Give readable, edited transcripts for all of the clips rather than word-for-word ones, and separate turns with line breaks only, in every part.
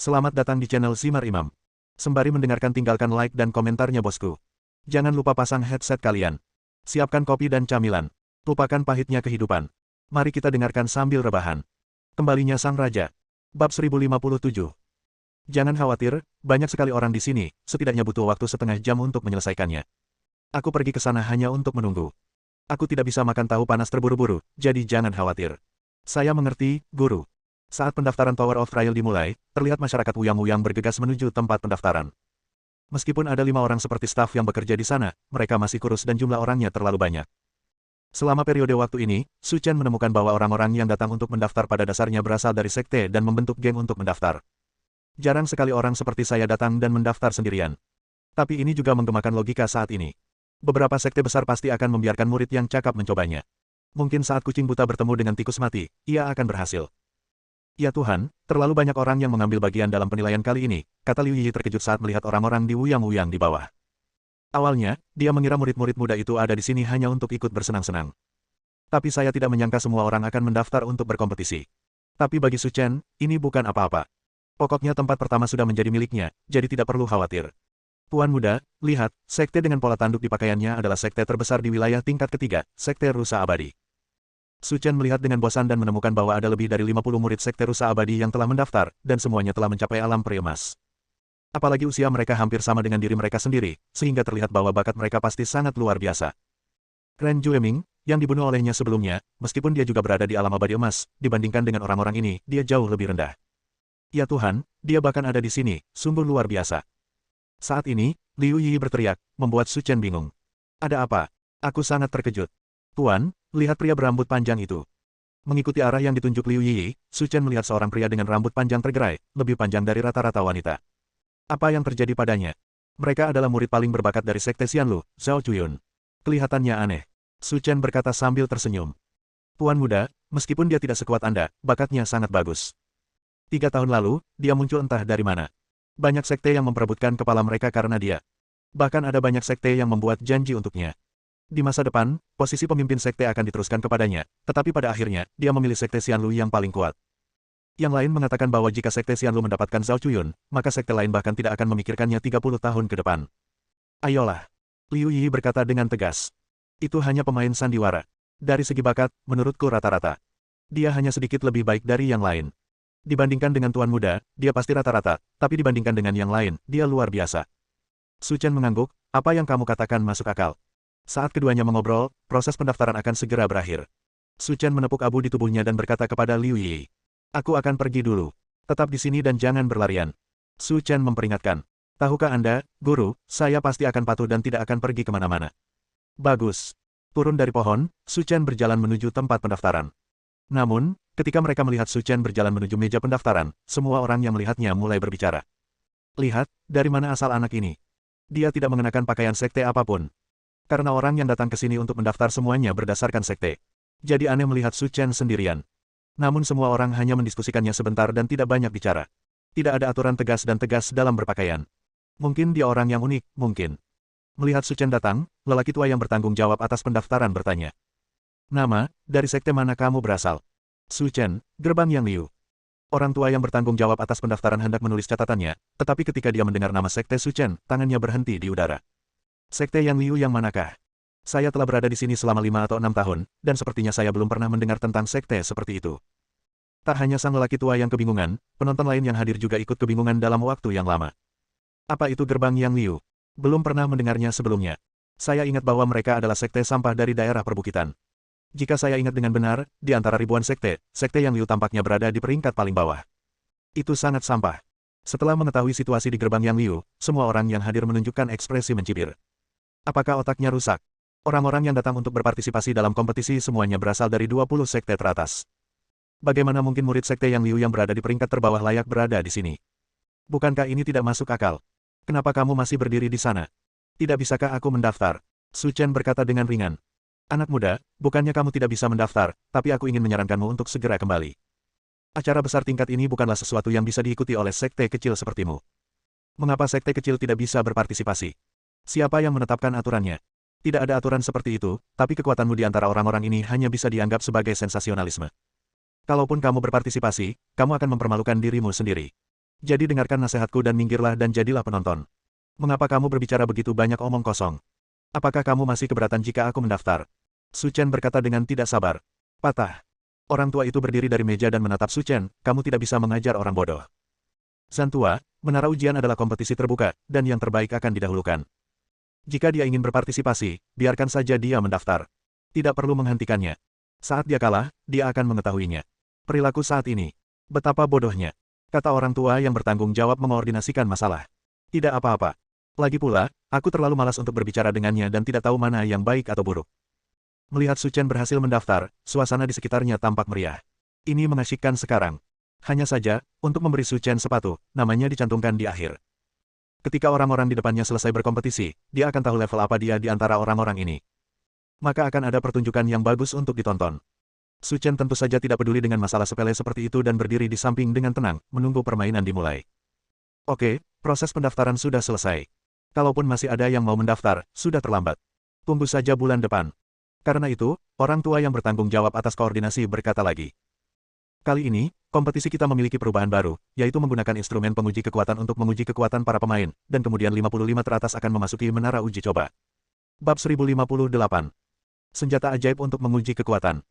Selamat datang di channel Simar Imam. Sembari mendengarkan tinggalkan like dan komentarnya bosku. Jangan lupa pasang headset kalian. Siapkan kopi dan camilan. Lupakan pahitnya kehidupan. Mari kita dengarkan sambil rebahan. Kembalinya Sang Raja. Bab 1057. Jangan khawatir, banyak sekali orang di sini, setidaknya butuh waktu setengah jam untuk menyelesaikannya. Aku pergi ke sana hanya untuk menunggu. Aku tidak bisa makan tahu panas terburu-buru, jadi jangan khawatir. Saya mengerti, Guru. Saat pendaftaran Tower of Trial dimulai, terlihat masyarakat Wuyang-Wuyang bergegas menuju tempat pendaftaran. Meskipun ada 5 orang seperti staf yang bekerja di sana, mereka masih kurus dan jumlah orangnya terlalu banyak. Selama periode waktu ini, Su Chen menemukan bahwa orang-orang yang datang untuk mendaftar pada dasarnya berasal dari sekte dan membentuk geng untuk mendaftar. Jarang sekali orang seperti saya datang dan mendaftar sendirian. Tapi ini juga menggemakan logika saat ini. Beberapa sekte besar pasti akan membiarkan murid yang cakap mencobanya. Mungkin saat kucing buta bertemu dengan tikus mati, ia akan berhasil. Ya Tuhan, terlalu banyak orang yang mengambil bagian dalam penilaian kali ini, kata Liu Yi terkejut saat melihat orang-orang di Wuyang-Wuyang di bawah. Awalnya, dia mengira murid-murid muda itu ada di sini hanya untuk ikut bersenang-senang. Tapi saya tidak menyangka semua orang akan mendaftar untuk berkompetisi. Tapi bagi Su Chen, ini bukan apa-apa. Pokoknya tempat pertama sudah menjadi miliknya, jadi tidak perlu khawatir. Tuan muda, lihat, sekte dengan pola tanduk di pakaiannya adalah sekte terbesar di wilayah tingkat ketiga, sekte Rusa Abadi. Su Chen melihat dengan bosan dan menemukan bahwa ada lebih dari 50 murid sekte Rusa Abadi yang telah mendaftar, dan semuanya telah mencapai alam peri emas. Apalagi usia mereka hampir sama dengan diri mereka sendiri, sehingga terlihat bahwa bakat mereka pasti sangat luar biasa. Ren Jueming, yang dibunuh olehnya sebelumnya, meskipun dia juga berada di alam abadi emas, dibandingkan dengan orang-orang ini, dia jauh lebih rendah. Ya Tuhan, dia bahkan ada di sini, sungguh luar biasa. Saat ini, Liu Yi berteriak, membuat Su Chen bingung. Ada apa? Aku sangat terkejut. Tuan, lihat pria berambut panjang itu. Mengikuti arah yang ditunjuk Liu Yi, Su Chen melihat seorang pria dengan rambut panjang tergerai, lebih panjang dari rata-rata wanita. Apa yang terjadi padanya? Mereka adalah murid paling berbakat dari sekte Xianlu, Zhao Cuyun. Kelihatannya aneh. Su Chen berkata sambil tersenyum. Tuan muda, meskipun dia tidak sekuat Anda, bakatnya sangat bagus. 3 tahun lalu, dia muncul entah dari mana. Banyak sekte yang memperebutkan kepala mereka karena dia. Bahkan ada banyak sekte yang membuat janji untuknya. Di masa depan, posisi pemimpin sekte akan diteruskan kepadanya, tetapi pada akhirnya, dia memilih sekte Xianlu yang paling kuat. Yang lain mengatakan bahwa jika sekte Xianlu mendapatkan Zhao Cuyun, maka sekte lain bahkan tidak akan memikirkannya 30 tahun ke depan. Ayolah. Liu Yi berkata dengan tegas. Itu hanya pemain sandiwara. Dari segi bakat, menurutku rata-rata. Dia hanya sedikit lebih baik dari yang lain. Dibandingkan dengan tuan muda, dia pasti rata-rata, tapi dibandingkan dengan yang lain, dia luar biasa. Su Chen mengangguk, apa yang kamu katakan masuk akal. Saat keduanya mengobrol, proses pendaftaran akan segera berakhir. Su Chen menepuk abu di tubuhnya dan berkata kepada Liu Yi. Aku akan pergi dulu. Tetap di sini dan jangan berlarian. Su Chen memperingatkan. Tahukah Anda, Guru, saya pasti akan patuh dan tidak akan pergi kemana-mana. Bagus. Turun dari pohon, Su Chen berjalan menuju tempat pendaftaran. Namun, ketika mereka melihat Su Chen berjalan menuju meja pendaftaran, semua orang yang melihatnya mulai berbicara. Lihat, dari mana asal anak ini? Dia tidak mengenakan pakaian sekte apapun. Karena orang yang datang ke sini untuk mendaftar semuanya berdasarkan sekte. Jadi aneh melihat Su Chen sendirian. Namun semua orang hanya mendiskusikannya sebentar dan tidak banyak bicara. Tidak ada aturan tegas dan tegas dalam berpakaian. Mungkin dia orang yang unik, mungkin. Melihat Su Chen datang, lelaki tua yang bertanggung jawab atas pendaftaran bertanya. Nama, dari sekte mana kamu berasal? Su Chen, Gerbang Yang Liu. Orang tua yang bertanggung jawab atas pendaftaran hendak menulis catatannya, tetapi ketika dia mendengar nama sekte Su Chen, tangannya berhenti di udara. Sekte Yang Liu yang manakah? Saya telah berada di sini selama 5 atau 6 tahun, dan sepertinya saya belum pernah mendengar tentang sekte seperti itu. Tak hanya sang lelaki tua yang kebingungan, penonton lain yang hadir juga ikut kebingungan dalam waktu yang lama. Apa itu Gerbang Yang Liu? Belum pernah mendengarnya sebelumnya. Saya ingat bahwa mereka adalah sekte sampah dari daerah perbukitan. Jika saya ingat dengan benar, di antara ribuan sekte, sekte Yang Liu tampaknya berada di peringkat paling bawah. Itu sangat sampah. Setelah mengetahui situasi di Gerbang Yang Liu, semua orang yang hadir menunjukkan ekspresi mencibir. Apakah otaknya rusak? Orang-orang yang datang untuk berpartisipasi dalam kompetisi semuanya berasal dari 20 sekte teratas. Bagaimana mungkin murid sekte Yang Liu yang berada di peringkat terbawah layak berada di sini? Bukankah ini tidak masuk akal? Kenapa kamu masih berdiri di sana? Tidak bisakah aku mendaftar? Su Chen berkata dengan ringan. Anak muda, bukannya kamu tidak bisa mendaftar, tapi aku ingin menyarankanmu untuk segera kembali. Acara besar tingkat ini bukanlah sesuatu yang bisa diikuti oleh sekte kecil sepertimu. Mengapa sekte kecil tidak bisa berpartisipasi? Siapa yang menetapkan aturannya? Tidak ada aturan seperti itu, tapi kekuatanmu di antara orang-orang ini hanya bisa dianggap sebagai sensasionalisme. Kalaupun kamu berpartisipasi, kamu akan mempermalukan dirimu sendiri. Jadi dengarkan nasihatku dan minggirlah dan jadilah penonton. Mengapa kamu berbicara begitu banyak omong kosong? Apakah kamu masih keberatan jika aku mendaftar? Su Chen berkata dengan tidak sabar. Patah. Orang tua itu berdiri dari meja dan menatap Su Chen, kamu tidak bisa mengajar orang bodoh. Zhan tua, menara ujian adalah kompetisi terbuka, dan yang terbaik akan didahulukan. Jika dia ingin berpartisipasi, biarkan saja dia mendaftar. Tidak perlu menghentikannya. Saat dia kalah, dia akan mengetahuinya. Perilaku saat ini. Betapa bodohnya. Kata orang tua yang bertanggung jawab mengoordinasikan masalah. Tidak apa-apa. Lagi pula, aku terlalu malas untuk berbicara dengannya dan tidak tahu mana yang baik atau buruk. Melihat Su Chen berhasil mendaftar, suasana di sekitarnya tampak meriah. Ini mengasyikkan sekarang. Hanya saja, untuk memberi Su Chen sepatu, namanya dicantumkan di akhir. Ketika orang-orang di depannya selesai berkompetisi, dia akan tahu level apa dia di antara orang-orang ini. Maka akan ada pertunjukan yang bagus untuk ditonton. Su Chen tentu saja tidak peduli dengan masalah sepele seperti itu dan berdiri di samping dengan tenang, menunggu permainan dimulai. Oke, proses pendaftaran sudah selesai. Kalaupun masih ada yang mau mendaftar, sudah terlambat. Tunggu saja bulan depan. Karena itu, orang tua yang bertanggung jawab atas koordinasi berkata lagi. Kali ini, kompetisi kita memiliki perubahan baru, yaitu menggunakan instrumen penguji kekuatan untuk menguji kekuatan para pemain, dan kemudian 55 teratas akan memasuki menara uji coba. Bab 1058. Senjata ajaib untuk menguji kekuatan.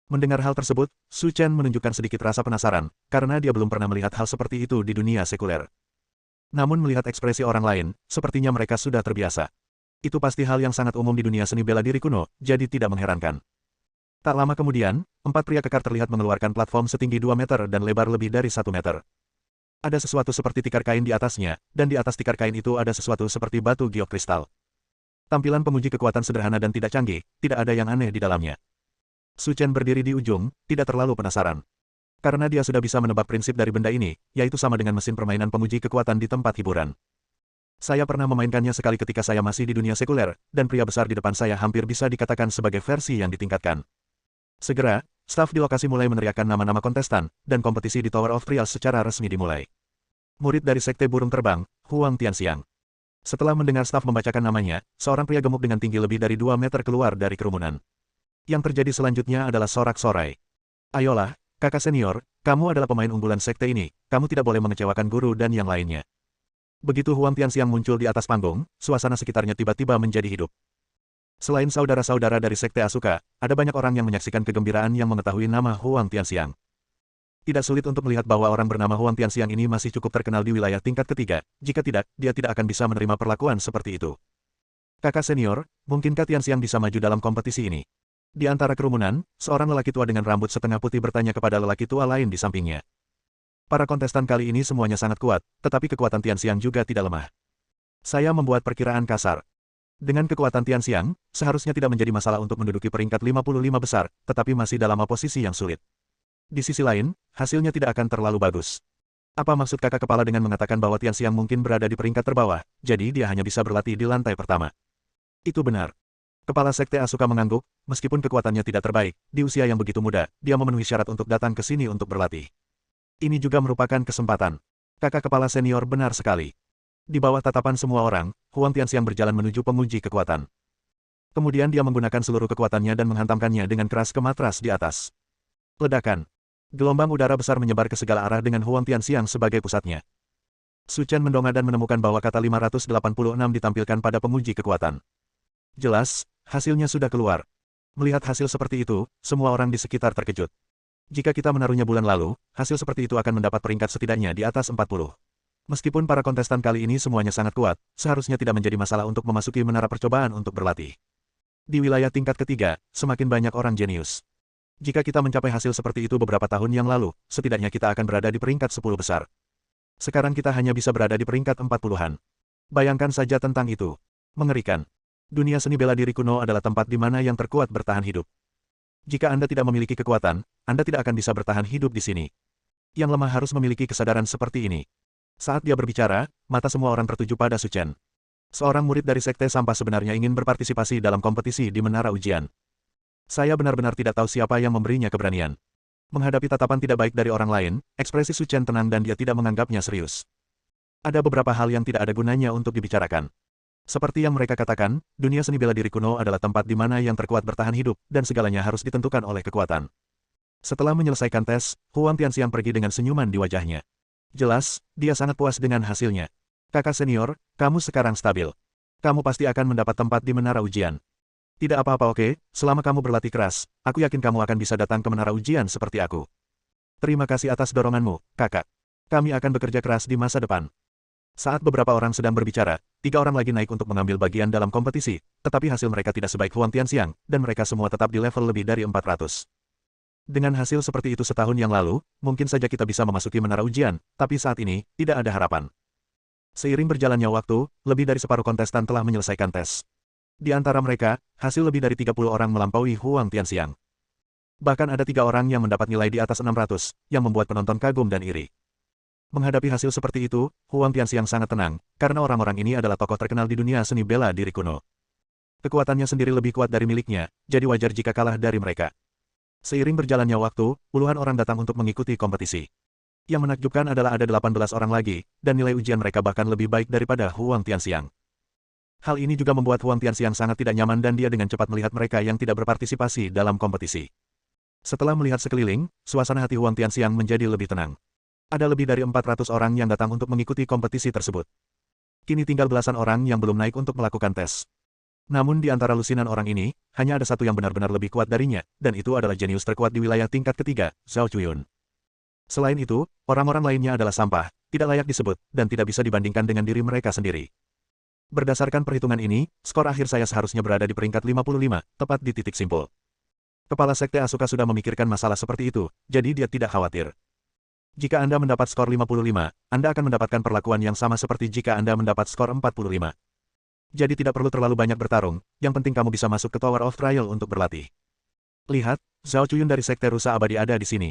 Mendengar hal tersebut, Su Chen menunjukkan sedikit rasa penasaran, karena dia belum pernah melihat hal seperti itu di dunia sekuler. Namun melihat ekspresi orang lain, sepertinya mereka sudah terbiasa. Itu pasti hal yang sangat umum di dunia seni bela diri kuno, jadi tidak mengherankan. Tak lama kemudian, 4 pria kekar terlihat mengeluarkan platform setinggi 2 meter dan lebar lebih dari 1 meter. Ada sesuatu seperti tikar kain di atasnya, dan di atas tikar kain itu ada sesuatu seperti batu giok kristal. Tampilan penguji kekuatan sederhana dan tidak canggih, tidak ada yang aneh di dalamnya. Su Chen berdiri di ujung, tidak terlalu penasaran. Karena dia sudah bisa menebak prinsip dari benda ini, yaitu sama dengan mesin permainan penguji kekuatan di tempat hiburan. Saya pernah memainkannya sekali ketika saya masih di dunia sekuler, dan pria besar di depan saya hampir bisa dikatakan sebagai versi yang ditingkatkan. Segera, staf di lokasi mulai meneriakkan nama-nama kontestan, dan kompetisi di Tower of Trials secara resmi dimulai. Murid dari Sekte Burung Terbang, Huang Tianxiang. Setelah mendengar staf membacakan namanya, seorang pria gemuk dengan tinggi lebih dari 2 meter keluar dari kerumunan. Yang terjadi selanjutnya adalah sorak-sorai. Ayolah, kakak senior, kamu adalah pemain unggulan sekte ini, kamu tidak boleh mengecewakan guru dan yang lainnya. Begitu Huang Tianxiang muncul di atas panggung, suasana sekitarnya tiba-tiba menjadi hidup. Selain saudara-saudara dari Sekte Asuka, ada banyak orang yang menyaksikan kegembiraan yang mengetahui nama Huang Tianxiang. Tidak sulit untuk melihat bahwa orang bernama Huang Tianxiang ini masih cukup terkenal di wilayah tingkat ketiga, jika tidak, dia tidak akan bisa menerima perlakuan seperti itu. Kakak senior, mungkinkah Tianxiang bisa maju dalam kompetisi ini? Di antara kerumunan, seorang lelaki tua dengan rambut setengah putih bertanya kepada lelaki tua lain di sampingnya. Para kontestan kali ini semuanya sangat kuat, tetapi kekuatan Tianxiang juga tidak lemah. Saya membuat perkiraan kasar. Dengan kekuatan Tianxiang, seharusnya tidak menjadi masalah untuk menduduki peringkat 55 besar, tetapi masih dalam posisi yang sulit. Di sisi lain, hasilnya tidak akan terlalu bagus. Apa maksud kakak kepala dengan mengatakan bahwa Tianxiang mungkin berada di peringkat terbawah, jadi dia hanya bisa berlatih di lantai pertama? Itu benar. Kepala Sekte Asuka mengangguk, meskipun kekuatannya tidak terbaik, di usia yang begitu muda, dia memenuhi syarat untuk datang ke sini untuk berlatih. Ini juga merupakan kesempatan. Kakak kepala senior benar sekali. Di bawah tatapan semua orang, Huang Tianxiang berjalan menuju penguji kekuatan. Kemudian dia menggunakan seluruh kekuatannya dan menghantamkannya dengan keras ke matras di atas. Ledakan. Gelombang udara besar menyebar ke segala arah dengan Huang Tianxiang sebagai pusatnya. Su Chen mendongak dan menemukan bahwa kata 586 ditampilkan pada penguji kekuatan. Jelas, hasilnya sudah keluar. Melihat hasil seperti itu, semua orang di sekitar terkejut. Jika kita menaruhnya bulan lalu, hasil seperti itu akan mendapat peringkat setidaknya di atas 40. Meskipun para kontestan kali ini semuanya sangat kuat, seharusnya tidak menjadi masalah untuk memasuki menara percobaan untuk berlatih. Di wilayah tingkat ketiga, semakin banyak orang jenius. Jika kita mencapai hasil seperti itu beberapa tahun yang lalu, setidaknya kita akan berada di peringkat 10 besar. Sekarang kita hanya bisa berada di peringkat 40-an. Bayangkan saja tentang itu. Mengerikan. Dunia seni bela diri kuno adalah tempat di mana yang terkuat bertahan hidup. Jika Anda tidak memiliki kekuatan, Anda tidak akan bisa bertahan hidup di sini. Yang lemah harus memiliki kesadaran seperti ini. Saat dia berbicara, mata semua orang tertuju pada Su Chen. Seorang murid dari Sekte Sampah sebenarnya ingin berpartisipasi dalam kompetisi di menara ujian. Saya benar-benar tidak tahu siapa yang memberinya keberanian. Menghadapi tatapan tidak baik dari orang lain, ekspresi Su Chen tenang dan dia tidak menganggapnya serius. Ada beberapa hal yang tidak ada gunanya untuk dibicarakan. Seperti yang mereka katakan, dunia seni bela diri kuno adalah tempat di mana yang terkuat bertahan hidup, dan segalanya harus ditentukan oleh kekuatan. Setelah menyelesaikan tes, Huang Tianxiang pergi dengan senyuman di wajahnya. Jelas, dia sangat puas dengan hasilnya. Kakak senior, kamu sekarang stabil. Kamu pasti akan mendapat tempat di menara ujian. Tidak apa-apa oke, selama kamu berlatih keras, aku yakin kamu akan bisa datang ke menara ujian seperti aku. Terima kasih atas doronganmu, kakak. Kami akan bekerja keras di masa depan. Saat beberapa orang sedang berbicara, 3 orang lagi naik untuk mengambil bagian dalam kompetisi, tetapi hasil mereka tidak sebaik Huang Tianxiang, dan mereka semua tetap di level lebih dari 400. Dengan hasil seperti itu setahun yang lalu, mungkin saja kita bisa memasuki menara ujian, tapi saat ini, tidak ada harapan. Seiring berjalannya waktu, lebih dari separuh kontestan telah menyelesaikan tes. Di antara mereka, hasil lebih dari 30 orang melampaui Huang Tianxiang. Bahkan ada 3 orang yang mendapat nilai di atas 600, yang membuat penonton kagum dan iri. Menghadapi hasil seperti itu, Huang Tianxiang sangat tenang, karena orang-orang ini adalah tokoh terkenal di dunia seni bela diri kuno. Kekuatannya sendiri lebih kuat dari miliknya, jadi wajar jika kalah dari mereka. Seiring berjalannya waktu, puluhan orang datang untuk mengikuti kompetisi. Yang menakjubkan adalah ada 18 orang lagi, dan nilai ujian mereka bahkan lebih baik daripada Huang Tianxiang. Hal ini juga membuat Huang Tianxiang sangat tidak nyaman dan dia dengan cepat melihat mereka yang tidak berpartisipasi dalam kompetisi. Setelah melihat sekeliling, suasana hati Huang Tianxiang menjadi lebih tenang. Ada lebih dari 400 orang yang datang untuk mengikuti kompetisi tersebut. Kini tinggal belasan orang yang belum naik untuk melakukan tes. Namun di antara lusinan orang ini, hanya ada satu yang benar-benar lebih kuat darinya, dan itu adalah jenius terkuat di wilayah tingkat ketiga, Zhao Cuyun. Selain itu, orang-orang lainnya adalah sampah, tidak layak disebut, dan tidak bisa dibandingkan dengan diri mereka sendiri. Berdasarkan perhitungan ini, skor akhir saya seharusnya berada di peringkat 55, tepat di titik simpul. Kepala Sekte Asuka sudah memikirkan masalah seperti itu, jadi dia tidak khawatir. Jika Anda mendapat skor 55, Anda akan mendapatkan perlakuan yang sama seperti jika Anda mendapat skor 45. Jadi tidak perlu terlalu banyak bertarung, yang penting kamu bisa masuk ke Tower of Trial untuk berlatih. Lihat, Zhao Cuyun dari Sekte Rusa Abadi ada di sini.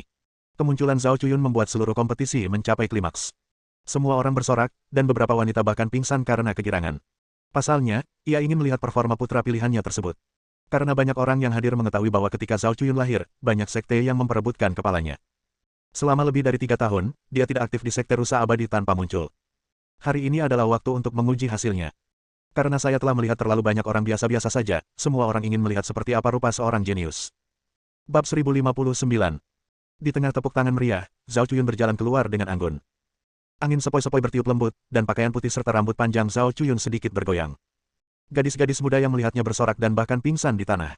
Kemunculan Zhao Cuyun membuat seluruh kompetisi mencapai klimaks. Semua orang bersorak, dan beberapa wanita bahkan pingsan karena kegirangan. Pasalnya, ia ingin melihat performa putra pilihannya tersebut. Karena banyak orang yang hadir mengetahui bahwa ketika Zhao Cuyun lahir, banyak sekte yang memperebutkan kepalanya. Selama lebih dari 3 tahun, dia tidak aktif di Sekte Rusa Abadi tanpa muncul. Hari ini adalah waktu untuk menguji hasilnya. Karena saya telah melihat terlalu banyak orang biasa-biasa saja, semua orang ingin melihat seperti apa rupa seorang jenius. Bab 1059. Di tengah tepuk tangan meriah, Zhao Cuyun berjalan keluar dengan anggun. Angin sepoi-sepoi bertiup lembut, dan pakaian putih serta rambut panjang Zhao Cuyun sedikit bergoyang. Gadis-gadis muda yang melihatnya bersorak dan bahkan pingsan di tanah.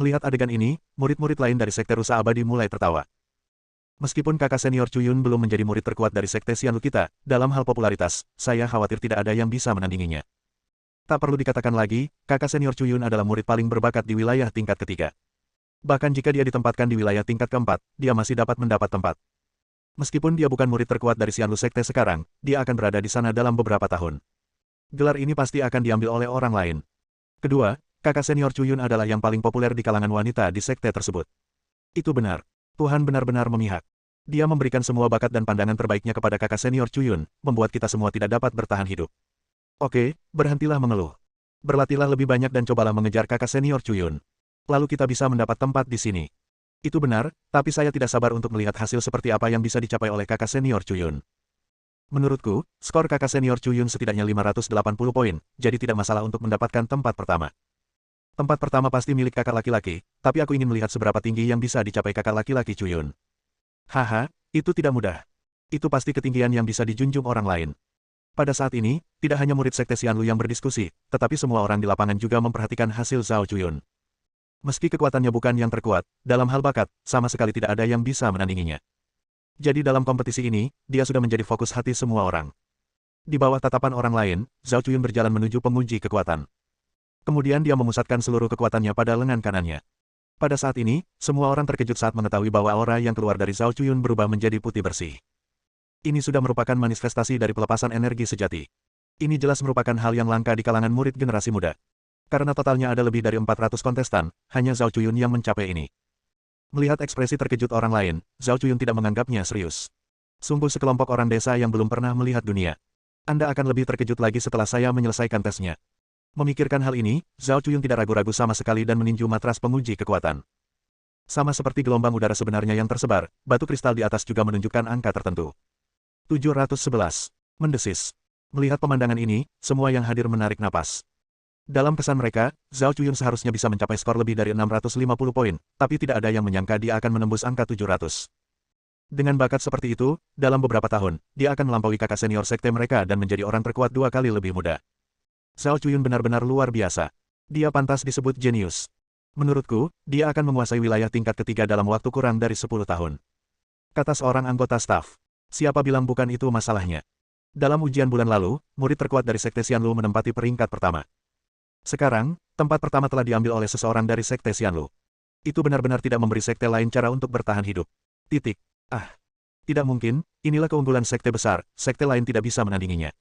Melihat adegan ini, murid-murid lain dari Sekte Rusa Abadi mulai tertawa. Meskipun kakak senior Cuyun belum menjadi murid terkuat dari Sekte Xianlu kita, dalam hal popularitas, saya khawatir tidak ada yang bisa menandinginya. Tak perlu dikatakan lagi, kakak senior Cuyun adalah murid paling berbakat di wilayah tingkat ketiga. Bahkan jika dia ditempatkan di wilayah tingkat keempat, dia masih dapat mendapat tempat. Meskipun dia bukan murid terkuat dari Xianlu Sekte sekarang, dia akan berada di sana dalam beberapa tahun. Gelar ini pasti akan diambil oleh orang lain. Kedua, kakak senior Cuyun adalah yang paling populer di kalangan wanita di sekte tersebut. Itu benar. Tuhan benar-benar memihak. Dia memberikan semua bakat dan pandangan terbaiknya kepada kakak senior Cuyun, membuat kita semua tidak dapat bertahan hidup. Oke, berhentilah mengeluh. Berlatihlah lebih banyak dan cobalah mengejar kakak senior Cuyun. Lalu kita bisa mendapat tempat di sini. Itu benar, tapi saya tidak sabar untuk melihat hasil seperti apa yang bisa dicapai oleh kakak senior Cuyun. Menurutku, skor kakak senior Cuyun setidaknya 580 poin, jadi tidak masalah untuk mendapatkan tempat pertama. Tempat pertama pasti milik kakak laki-laki, tapi aku ingin melihat seberapa tinggi yang bisa dicapai kakak laki-laki Cuyun. Haha, itu tidak mudah. Itu pasti ketinggian yang bisa dijunjung orang lain. Pada saat ini, tidak hanya murid Sekte Xianlu yang berdiskusi, tetapi semua orang di lapangan juga memperhatikan hasil Zhao Cuyun. Meski kekuatannya bukan yang terkuat, dalam hal bakat, sama sekali tidak ada yang bisa menandinginya. Jadi dalam kompetisi ini, dia sudah menjadi fokus hati semua orang. Di bawah tatapan orang lain, Zhao Cuyun berjalan menuju penguji kekuatan. Kemudian dia memusatkan seluruh kekuatannya pada lengan kanannya. Pada saat ini, semua orang terkejut saat mengetahui bahwa aura yang keluar dari Zhao Cuyun berubah menjadi putih bersih. Ini sudah merupakan manifestasi dari pelepasan energi sejati. Ini jelas merupakan hal yang langka di kalangan murid generasi muda. Karena totalnya ada lebih dari 400 kontestan, hanya Zhao Cuyun yang mencapai ini. Melihat ekspresi terkejut orang lain, Zhao Cuyun tidak menganggapnya serius. Sungguh sekelompok orang desa yang belum pernah melihat dunia. Anda akan lebih terkejut lagi setelah saya menyelesaikan tesnya. Memikirkan hal ini, Zhao Cuyun tidak ragu-ragu sama sekali dan meninju matras penguji kekuatan. Sama seperti gelombang udara sebenarnya yang tersebar, batu kristal di atas juga menunjukkan angka tertentu. 711. Mendesis. Melihat pemandangan ini, semua yang hadir menarik napas. Dalam kesan mereka, Zhao Cuyun seharusnya bisa mencapai skor lebih dari 650 poin, tapi tidak ada yang menyangka dia akan menembus angka 700. Dengan bakat seperti itu, dalam beberapa tahun, dia akan melampaui kakak senior sekte mereka dan menjadi orang terkuat 2 kali lebih muda. Zhao Cuyun benar-benar luar biasa. Dia pantas disebut jenius. Menurutku, dia akan menguasai wilayah tingkat ketiga dalam waktu kurang dari 10 tahun. Kata seorang anggota staf. Siapa bilang bukan itu masalahnya? Dalam ujian bulan lalu, murid terkuat dari Sekte Xianlu menempati peringkat pertama. Sekarang, tempat pertama telah diambil oleh seseorang dari Sekte Xianlu. Itu benar-benar tidak memberi sekte lain cara untuk bertahan hidup. Titik. Ah. Tidak mungkin, inilah keunggulan sekte besar, sekte lain tidak bisa menandinginya.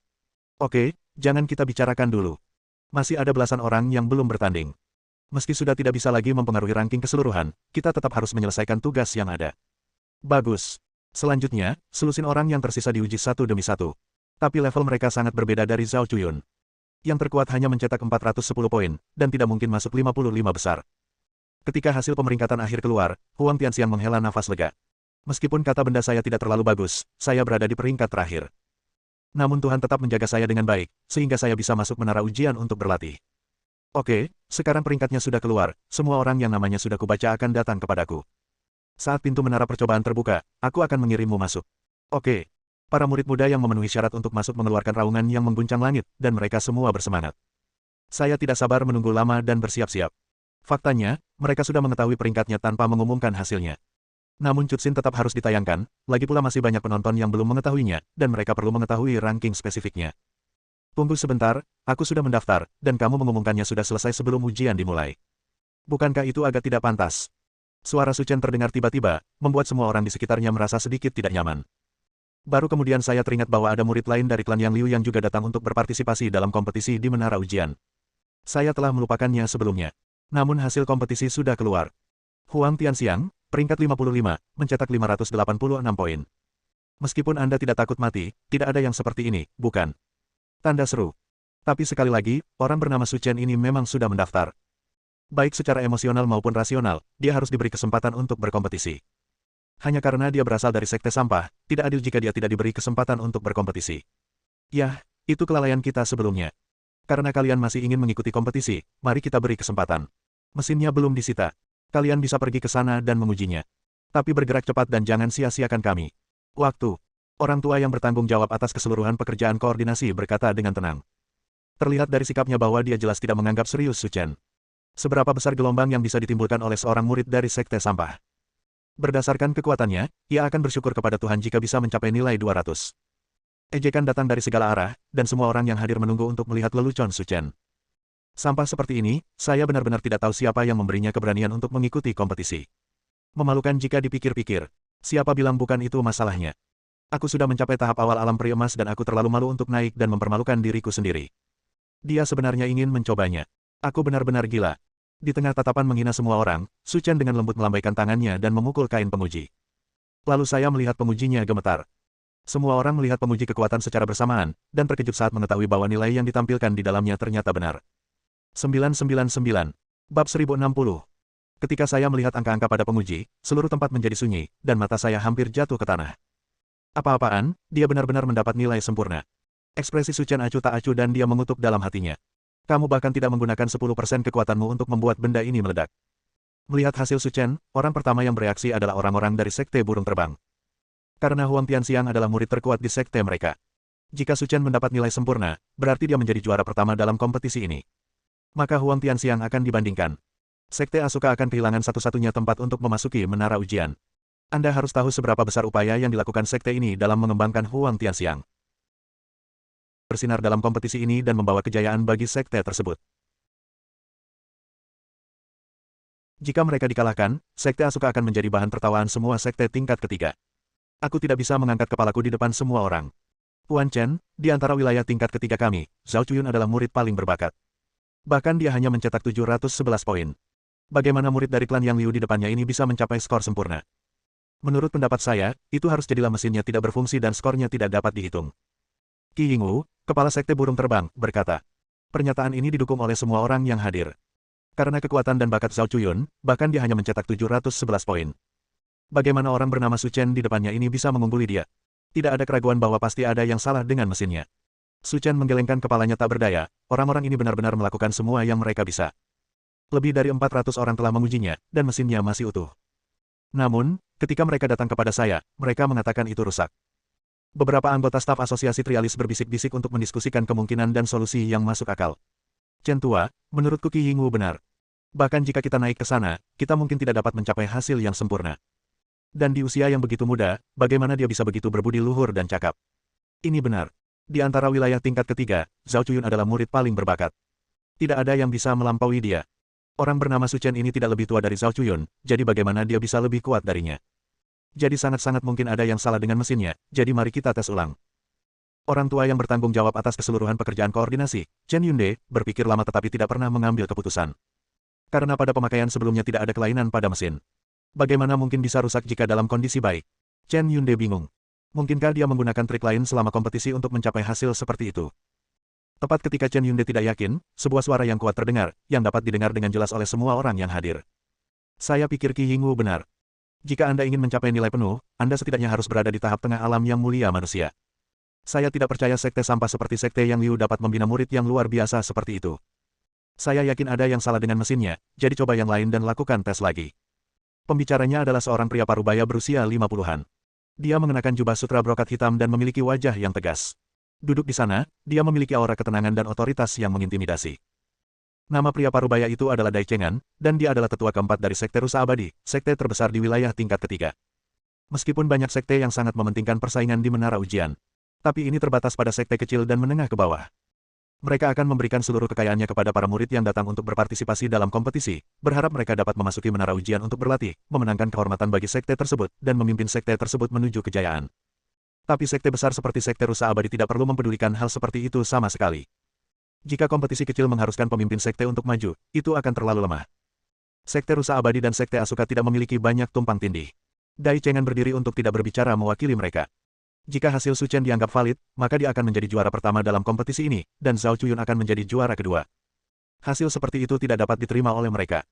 Oke, jangan kita bicarakan dulu. Masih ada belasan orang yang belum bertanding. Meski sudah tidak bisa lagi mempengaruhi ranking keseluruhan, kita tetap harus menyelesaikan tugas yang ada. Bagus. Selanjutnya, selusin orang yang tersisa diuji satu demi satu. Tapi level mereka sangat berbeda dari Zhao Cuyun. Yang terkuat hanya mencetak 410 poin, dan tidak mungkin masuk 55 besar. Ketika hasil pemeringkatan akhir keluar, Huang Tianxiang menghela nafas lega. Meskipun kata benda saya tidak terlalu bagus, saya berada di peringkat terakhir. Namun Tuhan tetap menjaga saya dengan baik, sehingga saya bisa masuk menara ujian untuk berlatih. Oke, sekarang peringkatnya sudah keluar, semua orang yang namanya sudah kubaca akan datang kepadaku. Saat pintu menara percobaan terbuka, aku akan mengirimmu masuk. Oke. Para murid muda yang memenuhi syarat untuk masuk mengeluarkan raungan yang mengguncang langit, dan mereka semua bersemangat. Saya tidak sabar menunggu lama dan bersiap-siap. Faktanya, mereka sudah mengetahui peringkatnya tanpa mengumumkan hasilnya. Namun cutscene tetap harus ditayangkan, lagi pula masih banyak penonton yang belum mengetahuinya, dan mereka perlu mengetahui ranking spesifiknya. Tunggu sebentar, aku sudah mendaftar, dan kamu mengumumkannya sudah selesai sebelum ujian dimulai. Bukankah itu agak tidak pantas? Suara Su Chen terdengar tiba-tiba, membuat semua orang di sekitarnya merasa sedikit tidak nyaman. Baru kemudian saya teringat bahwa ada murid lain dari klan Yang Liu yang juga datang untuk berpartisipasi dalam kompetisi di menara ujian. Saya telah melupakannya sebelumnya. Namun hasil kompetisi sudah keluar. Huang Tianxiang, peringkat 55, mencetak 586 poin. Meskipun Anda tidak takut mati, tidak ada yang seperti ini, bukan? Tanda seru. Tapi sekali lagi, orang bernama Su Chen ini memang sudah mendaftar. Baik secara emosional maupun rasional, dia harus diberi kesempatan untuk berkompetisi. Hanya karena dia berasal dari sekte sampah, tidak adil jika dia tidak diberi kesempatan untuk berkompetisi. Yah, itu kelalaian kita sebelumnya. Karena kalian masih ingin mengikuti kompetisi, mari kita beri kesempatan. Mesinnya belum disita. Kalian bisa pergi ke sana dan mengujinya. Tapi bergerak cepat dan jangan sia-siakan kami. Waktu. Orang tua yang bertanggung jawab atas keseluruhan pekerjaan koordinasi berkata dengan tenang. Terlihat dari sikapnya bahwa dia jelas tidak menganggap serius Su Chen. Seberapa besar gelombang yang bisa ditimbulkan oleh seorang murid dari sekte sampah? Berdasarkan kekuatannya, ia akan bersyukur kepada Tuhan jika bisa mencapai nilai 200. Ejekan datang dari segala arah, dan semua orang yang hadir menunggu untuk melihat lelucon Su Chen. Sampah seperti ini, saya benar-benar tidak tahu siapa yang memberinya keberanian untuk mengikuti kompetisi. Memalukan jika dipikir-pikir. Siapa bilang bukan itu masalahnya? Aku sudah mencapai tahap awal alam peri emas dan aku terlalu malu untuk naik dan mempermalukan diriku sendiri. Dia sebenarnya ingin mencobanya. Aku benar-benar gila. Di tengah tatapan menghina semua orang, Su Chen dengan lembut melambaikan tangannya dan memukul kain penguji. Lalu saya melihat pengujinya gemetar. Semua orang melihat penguji kekuatan secara bersamaan, dan terkejut saat mengetahui bahwa nilai yang ditampilkan di dalamnya ternyata benar. 999. Bab 1060. Ketika saya melihat angka-angka pada penguji, seluruh tempat menjadi sunyi, dan mata saya hampir jatuh ke tanah. Apa-apaan, dia benar-benar mendapat nilai sempurna. Ekspresi Su Chen acuh tak acuh dan dia mengutuk dalam hatinya. Kamu bahkan tidak menggunakan 10% kekuatanmu untuk membuat benda ini meledak. Melihat hasil Su Chen, orang pertama yang bereaksi adalah orang-orang dari Sekte Burung Terbang. Karena Huang Tianxiang adalah murid terkuat di sekte mereka. Jika Su Chen mendapat nilai sempurna, berarti dia menjadi juara pertama dalam kompetisi ini. Maka Huang Tianxiang akan dibandingkan. Sekte Asuka akan kehilangan satu-satunya tempat untuk memasuki menara ujian. Anda harus tahu seberapa besar upaya yang dilakukan sekte ini dalam mengembangkan Huang Tianxiang. Bersinar dalam kompetisi ini dan membawa kejayaan bagi sekte tersebut. Jika mereka dikalahkan, sekte Asuka akan menjadi bahan tertawaan semua sekte tingkat ketiga. Aku tidak bisa mengangkat kepalaku di depan semua orang. Huan Chen, di antara wilayah tingkat ketiga kami, Zhao Cuyun adalah murid paling berbakat. Bahkan dia hanya mencetak 711 poin. Bagaimana murid dari klan Yang Liu di depannya ini bisa mencapai skor sempurna? Menurut pendapat saya, itu harus jadilah mesinnya tidak berfungsi dan skornya tidak dapat dihitung. Qi Yingwu, kepala sekte burung terbang, berkata. Pernyataan ini didukung oleh semua orang yang hadir. Karena kekuatan dan bakat Zhao Cuyun, bahkan dia hanya mencetak 711 poin. Bagaimana orang bernama Su Chen di depannya ini bisa mengungguli dia? Tidak ada keraguan bahwa pasti ada yang salah dengan mesinnya. Su Chen menggelengkan kepalanya tak berdaya, orang-orang ini benar-benar melakukan semua yang mereka bisa. Lebih dari 400 orang telah mengujinya, dan mesinnya masih utuh. Namun, Ketika mereka datang kepada saya, mereka mengatakan itu rusak. Beberapa anggota staf asosiasi Trialis berbisik-bisik untuk mendiskusikan kemungkinan dan solusi yang masuk akal. Chen Tua, menurutku Qi Yingwu benar. Bahkan jika kita naik ke sana, kita mungkin tidak dapat mencapai hasil yang sempurna. Dan di usia yang begitu muda, bagaimana dia bisa begitu berbudi luhur dan cakap? Ini benar. Di antara wilayah tingkat ketiga, Zhao Cuyun adalah murid paling berbakat. Tidak ada yang bisa melampaui dia. Orang bernama Su Chen ini tidak lebih tua dari Zhao Cuyun, jadi bagaimana dia bisa lebih kuat darinya? Jadi sangat-sangat mungkin ada yang salah dengan mesinnya, jadi mari kita tes ulang. Orang tua yang bertanggung jawab atas keseluruhan pekerjaan koordinasi, Chen Yunde, berpikir lama tetapi tidak pernah mengambil keputusan. Karena pada pemakaian sebelumnya tidak ada kelainan pada mesin. Bagaimana mungkin bisa rusak jika dalam kondisi baik? Chen Yunde bingung. Mungkinkah dia menggunakan trik lain selama kompetisi untuk mencapai hasil seperti itu? Tepat ketika Chen Yunde tidak yakin, sebuah suara yang kuat terdengar, yang dapat didengar dengan jelas oleh semua orang yang hadir. Saya pikir Qi Yingwu benar. Jika Anda ingin mencapai nilai penuh, Anda setidaknya harus berada di tahap tengah alam yang mulia manusia. Saya tidak percaya sekte sampah seperti sekte yang Liu dapat membina murid yang luar biasa seperti itu. Saya yakin ada yang salah dengan mesinnya, jadi coba yang lain dan lakukan tes lagi. Pembicaranya adalah seorang pria parubaya berusia 50-an. Dia mengenakan jubah sutra brokat hitam dan memiliki wajah yang tegas. Duduk di sana, dia memiliki aura ketenangan dan otoritas yang mengintimidasi. Nama pria parubaya itu adalah Dai Chengan, dan dia adalah tetua keempat dari Sekte Rusa Abadi, sekte terbesar di wilayah tingkat ketiga. Meskipun banyak sekte yang sangat mementingkan persaingan di menara ujian, tapi ini terbatas pada sekte kecil dan menengah ke bawah. Mereka akan memberikan seluruh kekayaannya kepada para murid yang datang untuk berpartisipasi dalam kompetisi, berharap mereka dapat memasuki menara ujian untuk berlatih, memenangkan kehormatan bagi sekte tersebut, dan memimpin sekte tersebut menuju kejayaan. Tapi sekte besar seperti Sekte Rusa Abadi tidak perlu mempedulikan hal seperti itu sama sekali. Jika kompetisi kecil mengharuskan pemimpin sekte untuk maju, itu akan terlalu lemah. Sekte Rusa Abadi dan Sekte Asuka tidak memiliki banyak tumpang tindih. Dai Chengan berdiri untuk tidak berbicara mewakili mereka. Jika hasil Su Chen dianggap valid, maka dia akan menjadi juara pertama dalam kompetisi ini, dan Zhao Cuyun akan menjadi juara kedua. Hasil seperti itu tidak dapat diterima oleh mereka.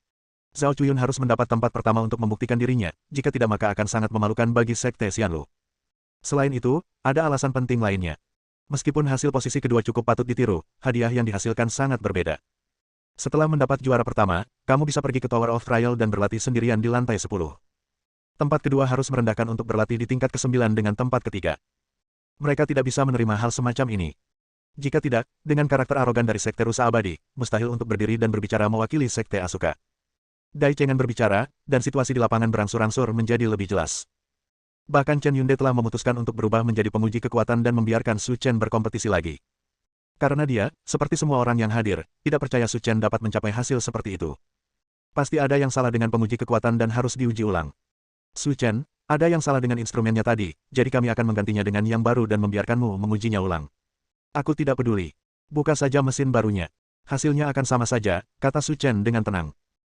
Zhao Cuyun harus mendapat tempat pertama untuk membuktikan dirinya, jika tidak maka akan sangat memalukan bagi Sekte Xianlu. Selain itu, ada alasan penting lainnya. Meskipun hasil posisi kedua cukup patut ditiru, hadiah yang dihasilkan sangat berbeda. Setelah mendapat juara pertama, kamu bisa pergi ke Tower of Trial dan berlatih sendirian di lantai 10. Tempat kedua harus merendahkan untuk berlatih di tingkat ke-9 dengan tempat ketiga. Mereka tidak bisa menerima hal semacam ini. Jika tidak, dengan karakter arogan dari Sekte Rusa Abadi, mustahil untuk berdiri dan berbicara mewakili Sekte Asuka. Dai Chengan berbicara, dan situasi di lapangan berangsur-angsur menjadi lebih jelas. Bahkan Chen Yunde telah memutuskan untuk berubah menjadi penguji kekuatan dan membiarkan Su Chen berkompetisi lagi. Karena dia, seperti semua orang yang hadir, tidak percaya Su Chen dapat mencapai hasil seperti itu. Pasti ada yang salah dengan penguji kekuatan dan harus diuji ulang. Su Chen, ada yang salah dengan instrumennya tadi, jadi kami akan menggantinya dengan yang baru dan membiarkanmu mengujinya ulang. Aku tidak peduli. Buka saja mesin barunya. Hasilnya akan sama saja, kata Su Chen dengan tenang.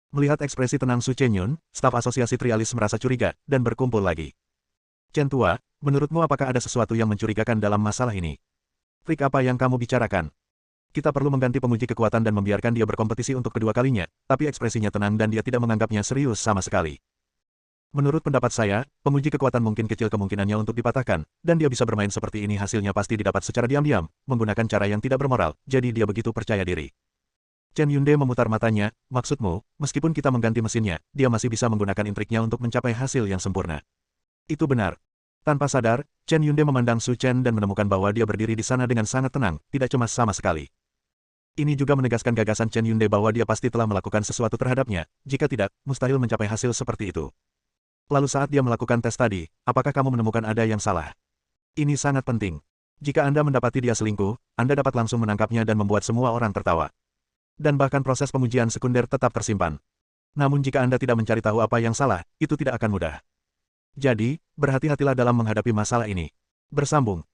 Melihat ekspresi tenang Su Chenyun, staf asosiasi Trialis merasa curiga, dan berkumpul lagi. Chen Tua, menurutmu apakah ada sesuatu yang mencurigakan dalam masalah ini? Trik apa yang kamu bicarakan? Kita perlu mengganti penguji kekuatan dan membiarkan dia berkompetisi untuk kedua kalinya, tapi ekspresinya tenang dan dia tidak menganggapnya serius sama sekali. Menurut pendapat saya, penguji kekuatan mungkin kecil kemungkinannya untuk dipatahkan, dan dia bisa bermain seperti ini hasilnya pasti didapat secara diam-diam, menggunakan cara yang tidak bermoral, jadi dia begitu percaya diri. Chen Yunde memutar matanya, maksudmu, meskipun kita mengganti mesinnya, dia masih bisa menggunakan intriknya untuk mencapai hasil yang sempurna. Itu benar. Tanpa sadar, Chen Yunde memandang Su Chen dan menemukan bahwa dia berdiri di sana dengan sangat tenang, tidak cemas sama sekali. Ini juga menegaskan gagasan Chen Yunde bahwa dia pasti telah melakukan sesuatu terhadapnya, jika tidak, mustahil mencapai hasil seperti itu. Lalu saat dia melakukan tes tadi, apakah kamu menemukan ada yang salah? Ini sangat penting. Jika Anda mendapati dia selingkuh, Anda dapat langsung menangkapnya dan membuat semua orang tertawa. Dan bahkan proses pengujian sekunder tetap tersimpan. Namun jika Anda tidak mencari tahu apa yang salah, itu tidak akan mudah. Jadi, berhati-hatilah dalam menghadapi masalah ini. Bersambung,